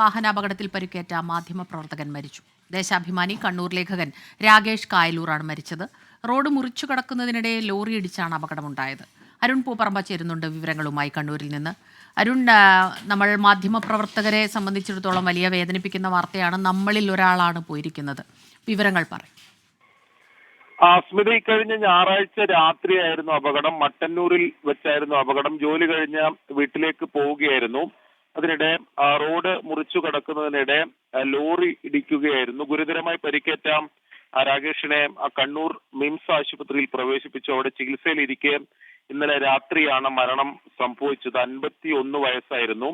വാഹനാപകടത്തിൽ പരിക്കേറ്റ മാധ്യമപ്രവർത്തകൻ മരിച്ചു. ദേശാഭിമാനി കണ്ണൂർ ലേഖകൻ രാകേഷ് കായലൂറാണ് മരിച്ചത്. റോഡ് മുറിച്ചു കടക്കുന്നതിനിടെ ലോറി ഇടിച്ചാണ് അപകടമുണ്ടായത്. അരുൺ പൂപ്പറമ്പ ചേരുന്നുണ്ട് വിവരങ്ങളുമായി കണ്ണൂരിൽ നിന്ന്. അരുൺ, നമ്മൾ മാധ്യമപ്രവർത്തകരെ സംബന്ധിച്ചിടത്തോളം വലിയ വേദനിപ്പിക്കുന്ന വാർത്തയാണ്. നമ്മളിൽ ഒരാളാണ് പോയിരിക്കുന്നത്. വിവരങ്ങൾ പറയും. സ്മിതി, കഴിഞ്ഞ ഞായറാഴ്ച രാത്രിയായിരുന്നു അപകടം. മട്ടന്നൂരിൽ വെച്ചായിരുന്നു അപകടം. ജോലി കഴിഞ്ഞ വീട്ടിലേക്ക് പോവുകയായിരുന്നു. അതിനിടെ റോഡ് മുറിച്ചു കടക്കുന്നതിനിടെ ലോറി ഇടിക്കുകയായിരുന്നു. ഗുരുതരമായി പരിക്കേറ്റ രാകേഷിനെ കണ്ണൂർ മിംസ് ആശുപത്രിയിൽ പ്രവേശിപ്പിച്ചു. അവിടെ ചികിത്സയിലിരിക്കെ ഇന്നലെ രാത്രിയാണ് മരണം സംഭവിച്ചത്. 51 വയസ്സായിരുന്നു.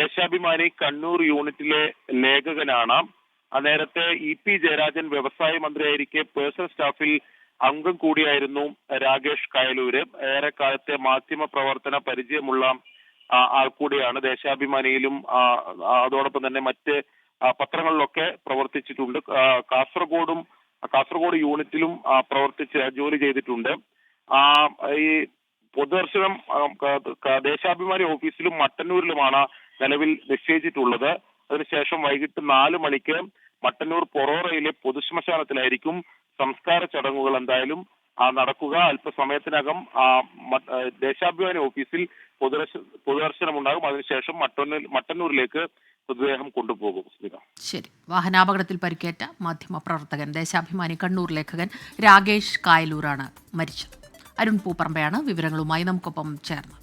ദേശാഭിമാനി കണ്ണൂർ യൂണിറ്റിലെ ലേഖകനാണ്. നേരത്തെ EP ജയരാജൻ വ്യവസായ മന്ത്രിയായിരിക്കെ പേഴ്സണൽ സ്റ്റാഫിൽ അംഗം കൂടിയായിരുന്നു രാകേഷ് കായലൂര്. ഏറെക്കാലത്തെ മാധ്യമ പ്രവർത്തന പരിചയമുള്ള ആൾ കൂടിയാണ്. ദേശാഭിമാനിയിലും അതോടൊപ്പം തന്നെ മറ്റ് പത്രങ്ങളിലൊക്കെ പ്രവർത്തിച്ചിട്ടുണ്ട്. കാസർഗോഡ് യൂണിറ്റിലും ജോലി ചെയ്തിട്ടുണ്ട്. ഈ പൊതുദർശനം ദേശാഭിമാനി ഓഫീസിലും മട്ടന്നൂരിലുമാണ് നിലവിൽ നിശ്ചയിച്ചിട്ടുള്ളത്. അതിനുശേഷം വൈകിട്ട് 4 മണിക്ക് മട്ടന്നൂർ പൊറോറയിലെ പൊതുശ്മശാനത്തിലായിരിക്കും സംസ്കാര ചടങ്ങുകൾ എന്തായാലും നടക്കുക. അല്പസമയത്തിനകം ദേശാഭിമാനി ഓഫീസിൽ പൊതുദർശനം ഉണ്ടാകും. അതിനുശേഷം മട്ടന്നൂരിലേക്ക് മൃതദേഹം കൊണ്ടുപോകും. ശരി. വാഹനാപകടത്തിൽ പരിക്കേറ്റ മാധ്യമപ്രവർത്തകൻ ദേശാഭിമാനി കണ്ണൂർ ലേഖകൻ രാകേഷ് കായലൂറാണ് മരിച്ചത്. അരുൺ പൂപ്പറമ്പയാണ് വിവരങ്ങളുമായി നമുക്കൊപ്പം ചേർന്നത്.